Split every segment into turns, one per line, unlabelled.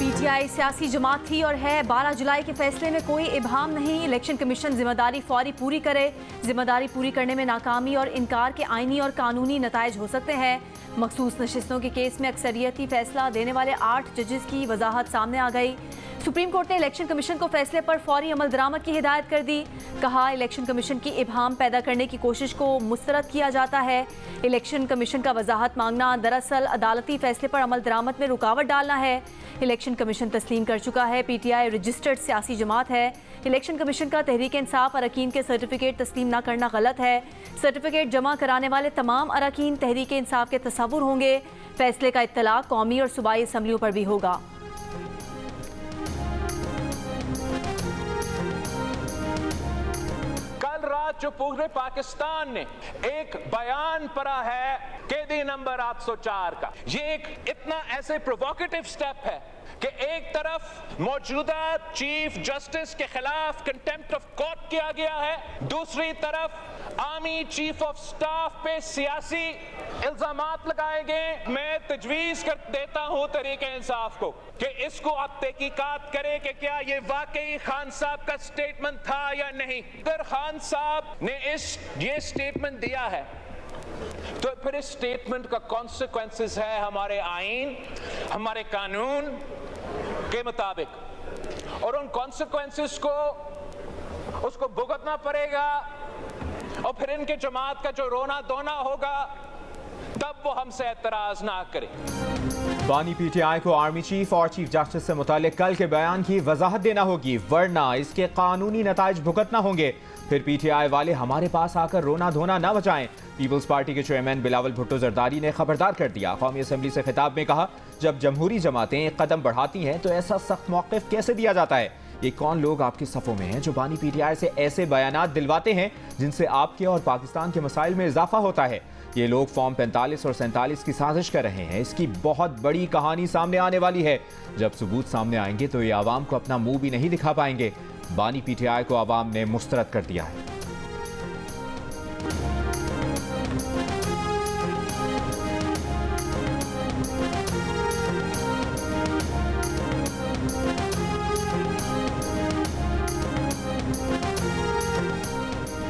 PTI सियासी जमात थी और है। 12 जुलाई के फैसले में कोई इबाहम नहीं। इलेक्शन कमीशन जिम्मेदारी फौरी पूरी करे। जिम्मेदारी पूरी करने में नाकामी और इनकार के आईनी और कानूनी नताइज हो सकते हैं। मखसूस नशिस्तों के केस में अक्सरियती फैसला देने वाले 8 जजेस की वजाहत सामने आ गई। सुप्रीम कोर्ट ने इलेक्शन कमीशन को फैसले पर फौरी अमल दरामद की हिदायत कर दी। कहा, इलेक्शन कमीशन की इबाहम पैदा करने की कोशिश को मुस्तरद किया जाता है। इलेक्शन कमीशन का वजाहत मांगना दरअसल अदालती फैसले पर अमल दरामद में रुकावट डालना है। इलेक्शन कमीशन तस्लीम कर चुका है। पीटीआई रजिस्टर्ड सियासी जमात है। इलेक्शन कमीशन का तहरीक इंसाफ अरकान के सर्टिफिकेट तस्लीम न करना गलत है। सर्टिफिकेट जमा कराने वाले तमाम अरकान तहरीक इंसाफ के तसव्वुर होंगे। फैसले का इत्तला कौमी और सूबाई असम्बलियों पर भी होगा।
कल रात जो पूरे पाकिस्तान ने एक बयान पढ़ा है कैदी नंबर 804 का, ये एक इतना ऐसे प्रोवोकेटिव स्टेप है कि एक तरफ मौजूदा चीफ जस्टिस के खिलाफ कंटेम्प्ट ऑफ कोर्ट किया गया है, दूसरी तरफ आर्मी चीफ ऑफ स्टाफ पे सियासी इल्जामात लगाए गए। मैं तजवीज कर देता हूं तरीके इंसाफ को कि इसको आप तहकीकात करें कि क्या ये वाकई खान साहब का स्टेटमेंट था या नहीं। अगर खान साहब ने ये स्टेटमेंट दिया है तो फिर इस स्टेटमेंट का कॉन्सिक्वेंसेस है हमारे आईन, हमारे कानून के मुताबिक, और उन कॉन्सिक्वेंसेस को उसको भुगतना पड़ेगा। और फिर इनके जमात का जो रोना धोना होगा तब वो हमसे एतराज ना करे।
बानी पीटीआई को आर्मी चीफ और चीफ जस्टिस से मुतालिक कल के बयान की वजाहत देना होगी, वरना इसके कानूनी नताइज भुगतना होंगे। फिर पीटीआई वाले हमारे पास आकर रोना धोना ना बचाएं। पीपल्स पार्टी के चेयरमैन बिलावल भुट्टो जरदारी ने खबरदार कर दिया। कौमी असम्बली से खिताब में कहा, जब जमहूरी जमातें एक कदम बढ़ाती हैं तो ऐसा सख्त मौक़िफ़ कैसे दिया जाता है। ये कौन लोग आपके सफ़ों में हैं जो बानी पीटीआई से ऐसे बयानात दिलवाते हैं जिनसे आपके और पाकिस्तान के मसाइल में इजाफा होता है। ये लोग फॉर्म 45 और 47 की साजिश कर रहे हैं। इसकी बहुत बड़ी कहानी सामने आने वाली है। जब सबूत सामने आएंगे तो ये आवाम को अपना मुंह भी नहीं दिखा पाएंगे। बानी पीटीआई को आवाम ने मुस्तरद कर दिया है।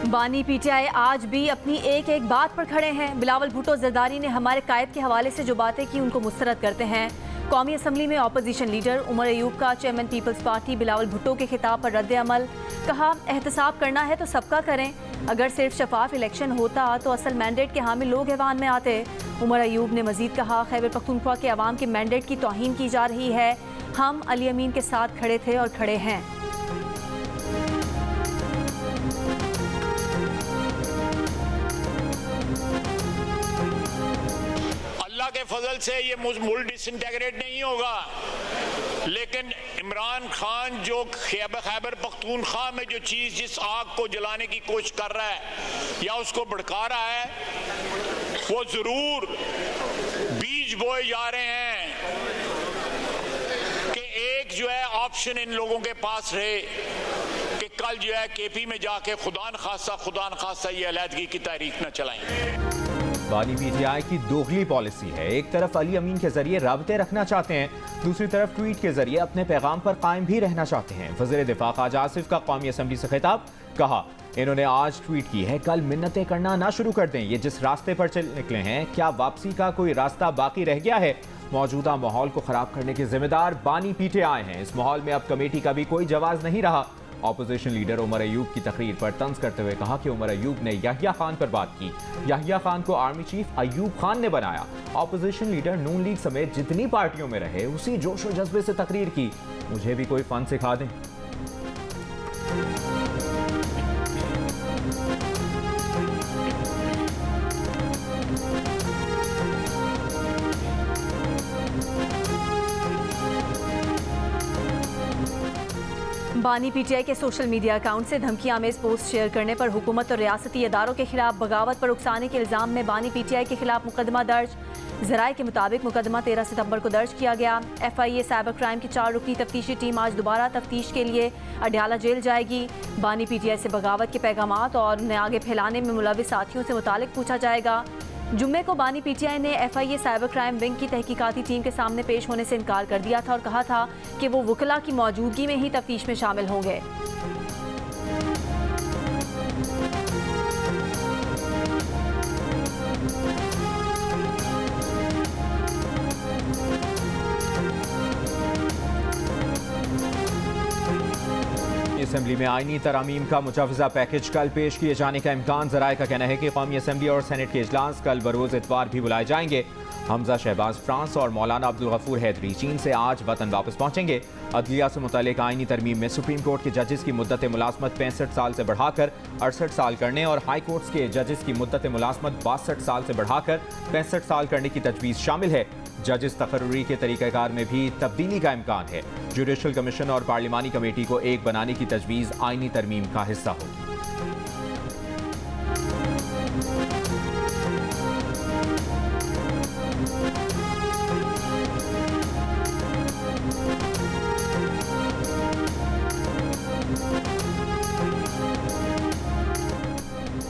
बानी पीटीआई आज भी अपनी एक एक बात पर खड़े हैं। बिलावल भुट्टो जरदारी ने हमारे कायद के हवाले से जो बातें की उनको मुस्तरद करते हैं। कौमी असम्बली में अपोजिशन लीडर उमर अयूब का chairman peoples party Bilawal Bhutto के खिताब पर रद्द अमल। कहा, एहतसाब करना है तो सबका करें। अगर सिर्फ शफाफ इलेक्शन होता तो असल मैंडेट के हामिल लोग ऐवान में आते। उमर अयूब ने मजीद कहा, खैबर पख्तूनख्वा के अवाम के मैंडेट की तौहीन की जा रही है। हम अली अमीन के साथ खड़े थे और खड़े हैं।
के फजल से ये मुल्क डिसइंटेग्रेट नहीं होगा, लेकिन इमरान खान जो खैबर पख्तूनख्वा में जो चीज जिस आग को जलाने की कोशिश कर रहा है या उसको भड़का रहा है, वो जरूर बीज बोए जा रहे हैं कि एक जो है ऑप्शन इन लोगों के पास रहे कि कल जो है केपी में जाके खुदा न खासा ये अलहदगी की तारीख न चलाएं।
बानी पीटीआई की दोगली पॉलिसी है। एक तरफ अली अमीन के जरिए राबते रखना चाहते हैं, दूसरी तरफ ट्वीट के जरिए अपने पैगाम पर कायम भी रहना चाहते हैं। वज़ीर दिफा ख्वाजा आसिफ का कौमी असम्बली से खिताब। कहा, इन्होंने आज ट्वीट की है, कल मिन्नतें करना ना शुरू कर दें। ये जिस रास्ते पर चल निकले हैं, क्या वापसी का कोई रास्ता बाकी रह गया है? मौजूदा माहौल को खराब करने के जिम्मेदार बानी पीटीआई हैं। इस माहौल में अब कमेटी का भी कोई जवाब नहीं रहा। ऑपोजिशन लीडर उमर अयूब की तकरीर पर तंज करते हुए कहा कि उमर अयूब ने याहिया खान पर बात की। याहिया खान को आर्मी चीफ अयूब खान ने बनाया। ऑपोजिशन लीडर नून लीग समेत जितनी पार्टियों में रहे उसी जोश और जज्बे से तकरीर की। मुझे भी कोई फन सिखा दें।
बानी पीटीआई के सोशल मीडिया अकाउंट से धमकियां आमेज पोस्ट शेयर करने पर हुकूमत और रियासती इदारों के खिलाफ बगावत पर उकसाने के इल्जाम में बानी पीटीआई के खिलाफ मुकदमा दर्ज। ज़राए के मुताबिक मुकदमा 13 सितंबर को दर्ज किया गया। FIA साइबर क्राइम की 4 रुकनी तफ्तीशी टीम आज दोबारा तफ्तीश के लिए अडयाला जेल जाएगी। बानी पीटीआई से बगावत के पैगामात और उन्हें आगे फैलाने में मुलविस साथियों से मुतालिक पूछा जाएगा। जुम्मे को बानी पीटीआई ने एफआईए साइबर क्राइम विंग की तहकीकाती टीम के सामने पेश होने से इनकार कर दिया था और कहा था कि वो वकला की मौजूदगी में ही तफ्तीश में शामिल होंगे।
असेंबली में आईनी तरामीम का मुजवजा पैकेज कल पेश किए जाने का इम्कान। ज़राए का कहना है कि कौमी असेंबली और सेनेट के इजलास कल बरोज़ इतवार भी बुलाए जाएंगे। हमजा शहबाज फ्रांस और मौलाना अब्दुल गफूर हैदरी चीन से आज वतन वापस पहुंचेंगे। अदलिया से मुतल्लिक आईनी तरमीम में सुप्रीम कोर्ट के जजेस की मुद्दत मुलाजमत 65 साल से बढ़ाकर 68 साल करने और हाई कोर्ट्स के जजेस की मुद्दत मुलाजमत 62 साल से बढ़ाकर 65 साल करने की तजवीज़ शामिल है। जजेस तकर्रुरी के तरीक़ाकार में भी तब्दीली का इम्कान है। जुडिशल कमीशन और पार्लिमानी कमेटी को एक बनाने की तजवीज़ आईनी तरमीम का हिस्सा होगी।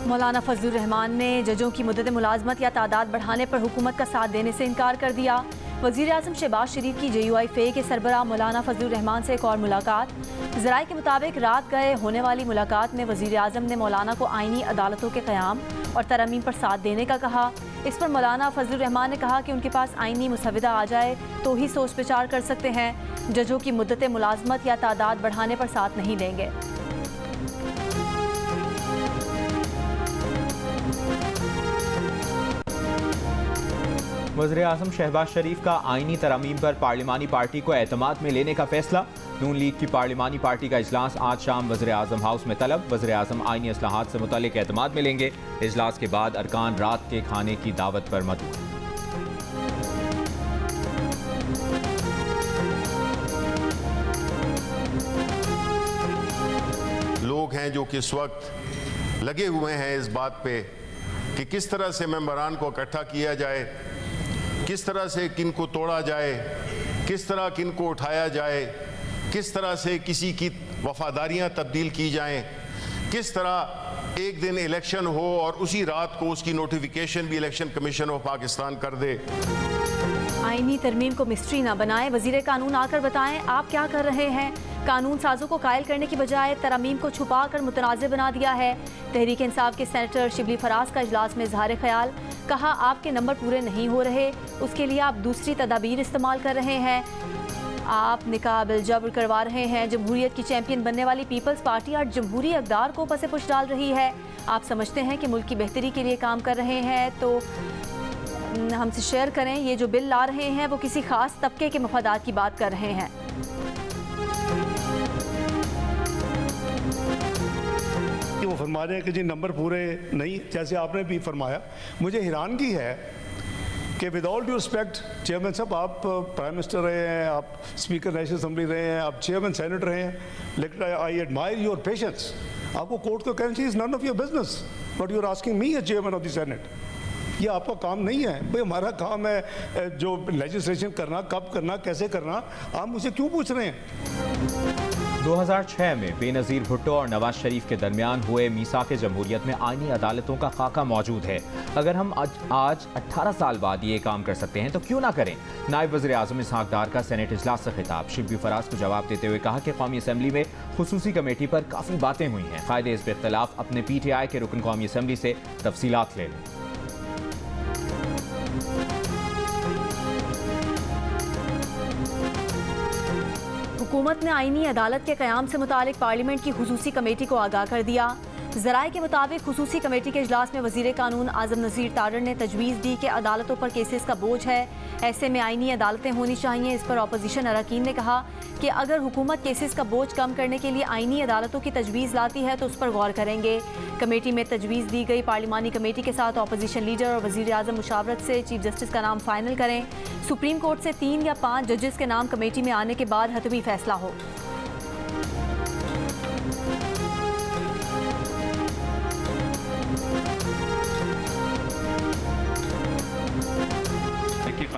मौलाना फजलुर रहमान ने जजों की मुद्दत मुलाजमत या तादाद बढ़ाने पर हुकूमत का साथ देने से इनकार कर दिया। वज़ीर आज़म शहबाज शरीफ की JUI फे के सरबराह मौलाना फजलुर रहमान से एक और मुलाकात। ज़राए के मुताबिक रात गए होने वाली मुलाकात में वज़ीर आज़म ने मौलाना को आईनी अदालतों के क़याम और तरमीम पर साथ देने का कहा। इस पर मौलाना फजलुर रहमान ने कहा कि उनके पास आईनी मुसविदा आ जाए तो ही सोच विचार कर सकते हैं। जजों की मुद्दत मुलाजमत या तादाद बढ़ाने पर साथ नहीं देंगे।
वज़ीर आज़म शहबाज शरीफ का आईनी तरामीम पर पार्लिमानी पार्टी को एतमाद में लेने का फैसला। नून लीग की पार्लिमानी पार्टी का इजलास आज शाम वज़ीर आज़म हाउस में तलब। वज़ीर आज़म आईनी इस्लाहात से मुतल्लिक एतमाद में लेंगे। इजलास के बाद अरकान रात के खाने की दावत पर मदऊ।
लोग हैं जो कि इस वक्त लगे हुए हैं इस बात पे कि किस तरह से मेंबरान को इकट्ठा किया जाए, किस तरह से किन को तोड़ा जाए, किस तरह किन को उठाया जाए, किस तरह से किसी की वफादारियां तब्दील की जाएं, किस तरह एक दिन इलेक्शन हो और उसी रात को उसकी नोटिफिकेशन भी इलेक्शन कमीशन ऑफ पाकिस्तान कर दे।
आईनी तरमीम को मिस्ट्री ना बनाएं, वजीर कानून आकर बताएं आप क्या कर रहे हैं। कानून साजों को कायल करने की बजाय तरमीम को छुपा कर मुतनाज़ बना दिया है। तहरीक इंसाफ के सेनेटर शिबली फराज का इजलास में इजहार ख्याल, कहा आपके नंबर पूरे नहीं हो रहे, उसके लिए आप दूसरी तदाबीर इस्तेमाल कर रहे हैं। आप निकाह बिल जबर करवा रहे हैं। जमहूरियत की चैंपियन बनने वाली पीपल्स पार्टी आज जमहूरी अक़दार को पसे पुश डाल रही है। आप समझते हैं कि मुल्क की बेहतरी के लिए काम कर रहे हैं तो हमसे शेयर करें। ये जो बिल ला रहे हैं वो किसी खास तबके के मफादात की बात कर रहे हैं।
वो फरमा रहे हैं कि जी नंबर पूरे नहीं, जैसे आपने भी फरमाया। मुझे हैरानगी है कि with all due respect chairman साहब, आप प्राइम मिनिस्टर रहे हैं, आप स्पीकर नेशनल असेंबली रहे हैं, आप चेयरमैन सेनेट रहे हैं, लेकिन आई एडमायर योर पेशेंस। आपको कोर्ट को कहना चाहिए is none of your business but you are asking me as chairman of the senate. ये आपका काम नहीं है भाई, हमारा काम है जो लेजिस्लेशन करना, कब करना, कैसे करना। आप मुझसे क्यों पूछ रहे हैं?
2006 में बेनज़ीर भुट्टो और नवाज शरीफ के दरमियान हुए मीसाक़े जमहूरियत में आईनी अदालतों का खाका मौजूद है। अगर हम आज 18 साल बाद ये काम कर सकते हैं तो क्यों ना करें। नायब वज़ीर आज़म इसहाक़ डार का सेनेट इजलास से खिताब। शिबली फराज को जवाब देते हुए कहा कि कौमी असम्बली में खुसूसी कमेटी पर काफ़ी बातें हुई हैं। कायदे इस पर इख्तलाफ अपने PTI के रुकन कौमी असम्बली से तफसीलात ले लें।
हुकूमत ने आईनी अदालत के क़याम से मुतालिक पार्लियामेंट की खुसूसी कमेटी को आगाह कर दिया। ज़राए के मुताबिक खुसूसी कमेटी के इजलास में वज़ीर कानून आज़म नज़ीर तारड़ ने तजवीज़ दी कि अदालतों पर केसेस का बोझ है, ऐसे में आईनी अदालतें होनी चाहिए। इस पर अपोजिशन अरकान ने कहा कि अगर हुकूमत केसेस का बोझ कम करने के लिए आईनी अदालतों की तजवीज़ लाती है तो उस पर गौर करेंगे। कमेटी में तजवीज़ दी गई पार्लिमानी कमेटी के साथ अपोजिशन लीडर और वज़ीर आज़म मुशावरत से चीफ जस्टिस का नाम फाइनल करें। सुप्रीम कोर्ट से 3 या 5 जजेस के नाम कमेटी में आने के बाद हतमी फैसला हो।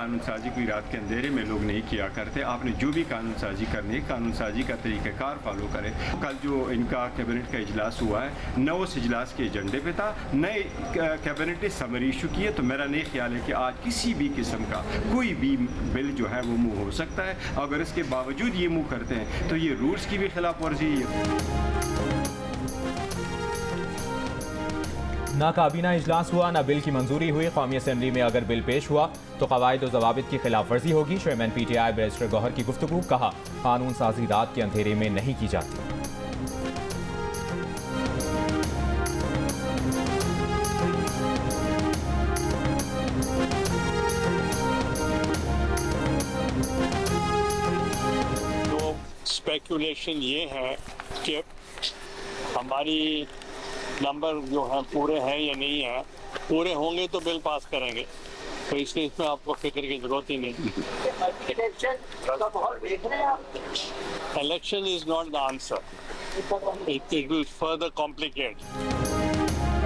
कानून साजी कोई रात के अंधेरे में लोग नहीं किया करते। आपने जो भी कानून साजी करनी है, कानून साजी का तरीक़ाकार फॉलो करें। कल जो इनका कैबिनेट का इजलास हुआ है, न उस इजलास के एजेंडे पे था, नए कैबिनेट ने समरी इशू की है। तो मेरा नहीं ख्याल है कि आज किसी भी किस्म का कोई भी बिल जो है वो मूव हो सकता है। अगर इसके बावजूद ये मूव करते हैं तो ये रूल्स की भी खिलाफ वर्जी है।
ना काबीना इजलास हुआ, ना बिल की मंजूरी हुई। कौमी असम्बली में अगर बिल पेश हुआ तो कवायद और ज़वाबित की खिलाफ वर्जी होगी। चेयरमैन PTI बैरिस्टर गौहर की गुफ्तगू, कहा कानून साजी रात के अंधेरे में नहीं की जाती।
तो स्पेकुलेशन ये है कि हमारी नंबर जो हैं पूरे हैं या नहीं है। पूरे होंगे तो बिल पास करेंगे, तो इसलिए इसमें आपको फिक्र की जरूरत ही नहीं। Election is not the answer, it will further complicate.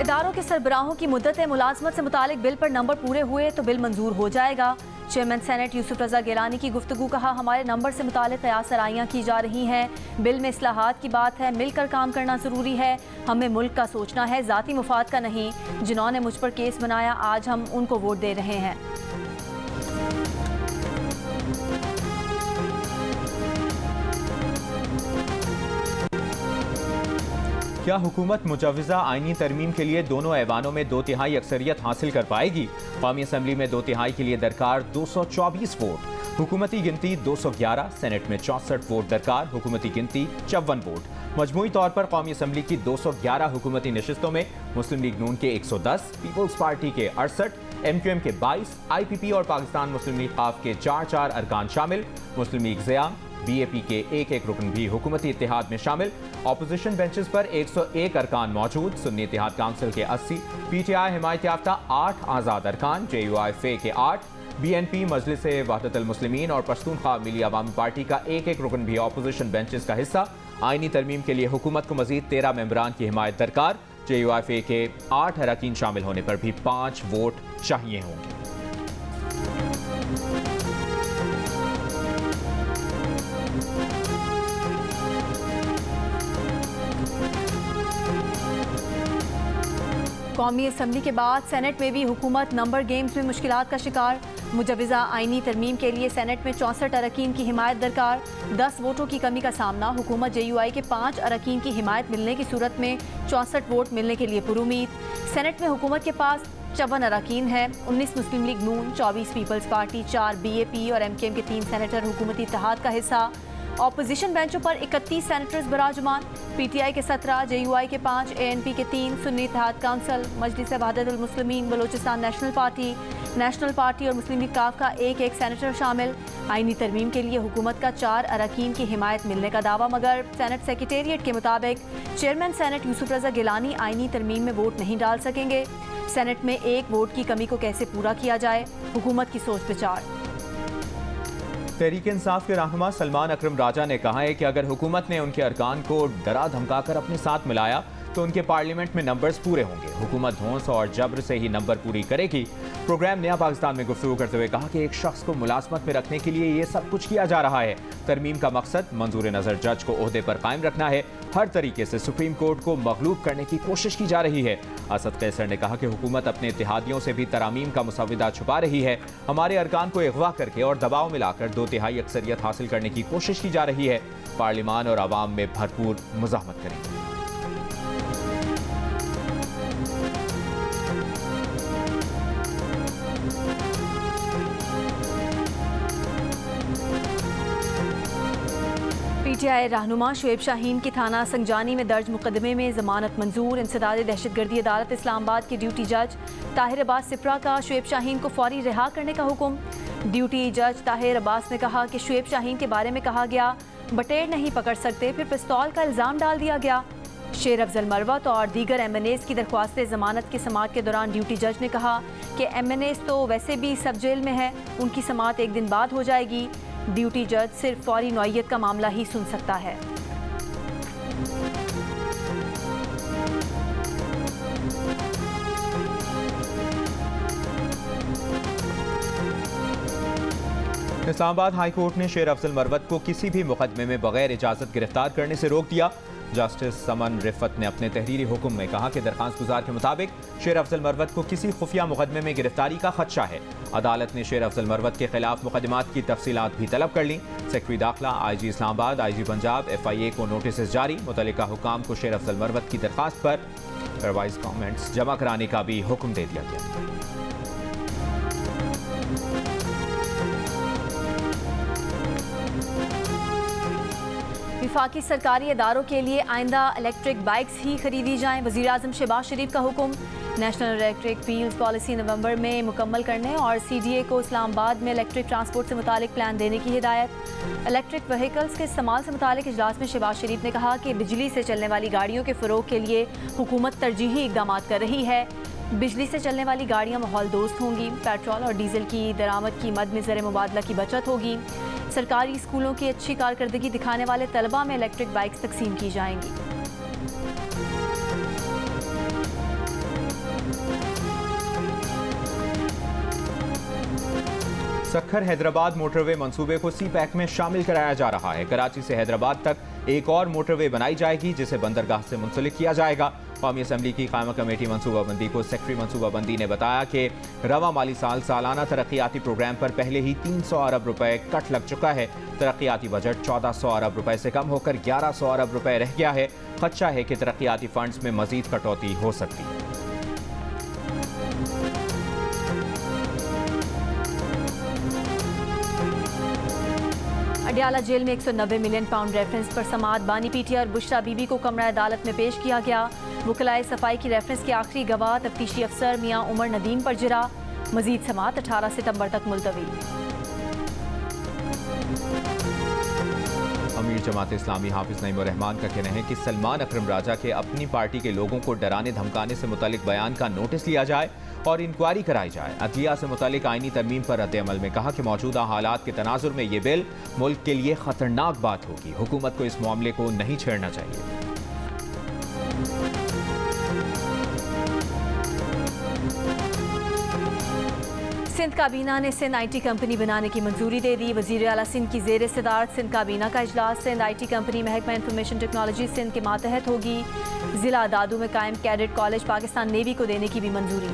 इदारों के सरबराहों की मुद्दत मुलाजमत से मुतालिक बिल पर नंबर पूरे हुए तो बिल मंजूर हो जाएगा। चेयरमैन सेनेट यूसुफ रजा गिलानी की गुफ्तगू, कहा हमारे नंबर से मुतालिक कयास आराइयाँ की जा रही हैं। बिल में इस्लाहात की बात है, मिलकर काम करना ज़रूरी है। हमें मुल्क का सोचना है, ज़ाती मुफाद का नहीं। जिन्होंने मुझ पर केस बनाया, आज हम उनको वोट दे रहे हैं।
क्या हुकूमत मुजवज़ा आइनी तरमीम के लिए दोनों ऐवानों में 2/3 अक्सरियत हासिल कर पाएगी? कौमी असम्बली में 2/3 के लिए दरकार 224 वोट। हुकूमती गिनती 211, सेनेट में 64 वोट दरकार। हुकूमती गिनती 54 वोट। मजमूई तौर पर कौमी असम्बली की 211 हुकूमती नशिस्तों में मुस्लिम लीग नून के 110, पीपल्स पार्टी के 68, MQM के 22, IPP और पाकिस्तान मुस्लिम लीग ख़ाफ के 4 अरकान शामिल। मुस्लिम लीग ज़ियाम, BAP के एक रुकन भी हुकूमती इत्तेहाद में शामिल। ऑपोजिशन बेंचेस पर 101 अरकान मौजूद। सुन्नी इत्तेहाद काउंसिल के 80, PTI हिमायत याफ्ता 8 आज़ाद अरकान, JUI फे के 8, BNP मजलिस वहदतुल मुस्लिमीन और पश्तूनख्वा मिली अवामी पार्टी का एक रुकन भी ऑपोजिशन बेंचेस का हिस्सा। आइनी तरमीम के लिए हुकूमत को मजीद 13 मेंबरान की हिमायत दरकार। JUI फे के 8 अरकान शामिल होने पर भी 5 वोट चाहिए होंगे।
कौमी असम्बली के बाद सेनेट में भी हुकूमत नंबर गेम्स में मुश्किलात का शिकार। मुजवज़ा आइनी तरमीम के लिए सेनेट में 64 अरकान की हिमायत दरकार। 10 वोटों की कमी का सामना। हुकूमत JUI के 5 अरकान की हिमायत मिलने की सूरत में 64 वोट मिलने के लिए पुरुमीद। सेनेट में हुकूमत के पास 54 अरकान है। 19 मुस्लिम लीग नून, 24 पीपल्स पार्टी, 4 BAP और MKM के 3 सेनेटर हुकूमती इत्तेहाद का हिस्सा। ऑपोजिशन बेंचों पर 31 सेनेटर्स बराजुमान। PTI के 17, JUI के 5, ANP के 3, सुन्नी इत्तेहाद काउंसिल, मजलिस वहदतुल मुस्लिमीन, बलोचिस्तान नेशनल पार्टी और मुस्लिम लीग काफ का एक सेनेटर शामिल। आइनी तरमीम के लिए हुकूमत का 4 अरकान की हिमायत मिलने का दावा, मगर सेनेट सेक्रेटेरिएट के मुताबिक चेयरमैन सेनेट यूसुफ रजा गिलानी आइनी तरमीम में वोट नहीं डाल सकेंगे। सेनेट में 1 वोट की कमी को कैसे पूरा किया जाए, हुकूमत की सोच विचार।
तहरीक इंसाफ के रहनुमा सलमान अकरम राजा ने कहा है कि अगर हुकूमत ने उनके अरकान को डरा धमकाकर अपने साथ मिलाया तो उनके पार्लियामेंट में नंबर्स पूरे होंगे। हुकूमत धौंस और जबर से ही नंबर पूरी करेगी। प्रोग्राम नया पाकिस्तान में गुफ्तगू करते हुए कहा कि एक शख्स को मुलाजमत में रखने के लिए ये सब कुछ किया जा रहा है। तरमीम का मकसद मंजूर नज़र जज को ओहदे पर कायम रखना है। हर तरीके से सुप्रीम कोर्ट को मगलूब करने की कोशिश की जा रही है। असद कैसर ने कहा कि हुकूमत अपने इत्तेहादियों से भी तरामीम का मुसविदा छुपा रही है। हमारे अरकान को अगवा करके और दबाव मिलाकर 2/3 अक्सरियत हासिल करने की कोशिश की जा रही है। पार्लियामान और आवाम में भरपूर मुज़ाहमत करेंगे।
PTI रहनुमा शुएब शाहीन की थाना संजानी में दर्ज मुकदमे में जमानत मंजूर। इंसदाद दहशतगर्दी अदालत इस्लामाबाद के ड्यूटी जज ताहिर अब्बास सिप्रा का शुएब शाहीन को फौरी रिहा करने का हुक्म। ड्यूटी जज ताहिर अब्बास ने कहा कि शुएब शाहीन के बारे में कहा गया बटेर नहीं पकड़ सकते, फिर पिस्तौल का इल्ज़ाम डाल दिया गया। शेर अफजल मरवत और दीगर MNAs की दरख्वास्त जमानत की समाअत के दौरान ड्यूटी जज ने कहा कि MNAs तो वैसे भी सब जेल में है, उनकी समाअत एक दिन बाद हो जाएगी। ड्यूटी जज सिर्फ फौरी नौइयत का मामला ही सुन सकता है।
इस्लामाबाद हाई कोर्ट ने शेर अफजल मरवत को किसी भी मुकदमे में बगैर इजाज़त गिरफ्तार करने से रोक दिया। जस्टिस समन रिफत ने अपने तहरीरी हुक्म में कहा कि दरख्वास्त गुजार के मुताबिक शेर अफजल मरवत को किसी खुफिया मुकदमे में गिरफ्तारी का खदशा है। अदालत ने शेर अफजल मरवत के खिलाफ मुकदमात की तफसीलात भी तलब कर ली। सेक्रेटरी दाखिला, IG Islamabad, IG Punjab, FIA को नोटिस जारी। मुतल्लिका हुकाम को शेर अफजल मरवत की दरख्वास्त पर रिवाइज कमेंट्स जमा कराने का भी हुक्म दे दिया गया।
विफाकी सरकारी इदारों के लिए आइंदा इलेक्ट्रिक बाइक्स ही खरीदी जाएं। वज़ीर आज़म शहबाज शरीफ का हुक्म। नेशनल इलेक्ट्रिक व्हील्स पॉलिसी नवंबर में मुकम्मल करने और CDA को इस्लामाबाद में इलेक्ट्रिक ट्रांसपोर्ट से मुतालिक प्लान देने की हिदायत। इलेक्ट्रिक व्हीकल्स के इस्तेमाल से मुतालिक इजलास में शहबाज शरीफ ने कहा कि बिजली से चलने वाली गाड़ियों के फ़रोग के लिए हुकूमत तरजीही इक़दाम कर रही है। बिजली से चलने वाली गाड़ियाँ माहौल दोस्त होंगी। पेट्रोल और डीजल की दरामद की मद में ज़र मुबादला की बचत होगी। सरकारी स्कूलों की अच्छी कारकर्दगी दिखाने वाले तलबा में इलेक्ट्रिक बाइक्स तकसीम की जाएंगी।
सक्खर हैदराबाद मोटरवे मंसूबे को CPEC में शामिल कराया जा रहा है। कराची से हैदराबाद तक एक और मोटरवे बनाई जाएगी जिसे बंदरगाह से मुंसलिक किया जाएगा। कौमी असम्बली की कायमा कमेटी मनसूबाबंदी को सेक्रेटरी मनसूबाबंदी ने बताया कि रवा माली साल सालाना तरक्याती प्रोग्राम पर पहले ही 300 अरब रुपए कट लग चुका है। तरक्याती बजट 1400 अरब रुपए से कम होकर 1100 अरब रुपए रह गया है। खदशा है कि तरक्याती फंड्स में मजीद कटौती हो सकती है।
अडियाला जेल में 190 मिलियन पाउंड रेफरेंस पर समाअत बानी PTI और बुशरा बीबी को कमरा अदालत में पेश किया गया। वकलाए सफाई की रेफरेंस के आखिरी गवाह तफ्तीशी अफसर मियां उमर नदीम पर जिरा। मजीद समाअत 18 सितंबर तक मुलतवी।
अमीर जमात इस्लामी हाफिज नईम रहमान का कहना है कि सलमान अकरम राजा के अपनी पार्टी के लोगों को डराने धमकाने से मुतालिक बयान का नोटिस लिया जाए और इंक्वायरी कराई जाए। अदलिया से मुतालिक आईनी तरमीम पर रद्द-ए-अमल में कहा कि मौजूदा हालात के तनाजुर में ये बिल मुल्क के लिए खतरनाक बात होगी। हुकूमत को इस मामले को नहीं छेड़ना चाहिए।
सिंध काबीना ने सिंध IT कंपनी बनाने की मंजूरी दे दी। वज़ीर आला सिंध की ज़ेर सदारत सिंध काबीना का इजलास। सिंध IT कंपनी महकमा इंफॉर्मेशन टेक्नोलॉजी सिंध के मातहत होगी। जिला दादू में कायम कैडेट कॉलेज पाकिस्तान नेवी को देने की भी मंजूरी।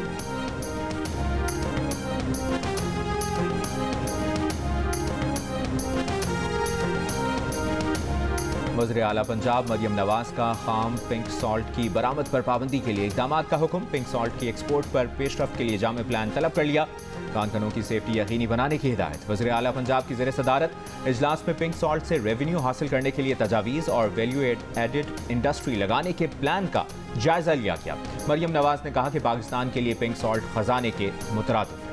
वज़ीर आला पंजाब मरियम नवाज का खाम पिंक सॉल्ट की बरामद पर पाबंदी के लिए इक़दाम का हुक्म। पिंक सॉल्ट की एक्सपोर्ट पर पेशरफ्त के लिए जामे प्लान तलब कर लिया। कारखानों की सेफ्टी यकीनी बनाने की हिदायत। वज़ीर आला पंजाब की ज़ेर सदारत इजलास में पिंक सॉल्ट से रेवेन्यू हासिल करने के लिए तजावीज़ और वैल्यू एडेड इंडस्ट्री लगाने के प्लान का जायजा लिया गया। मरियम नवाज ने कहा कि पाकिस्तान के लिए पिंक सॉल्ट खजाने के मुतरादिफ है।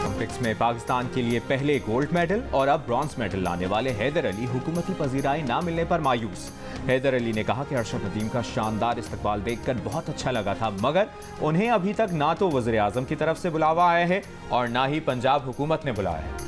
ओलंपिक्स में पाकिस्तान के लिए पहले गोल्ड मेडल और अब ब्रॉन्ज मेडल लाने वाले हैदर अली हुकूमती पजीराई ना मिलने पर मायूस। हैदर अली ने कहा कि अरशद नदीम का शानदार इस्तकबाल देखकर बहुत अच्छा लगा था, मगर उन्हें अभी तक ना तो वज़ीर आज़म की तरफ से बुलावा आया है और ना ही पंजाब हुकूमत ने बुलाया है।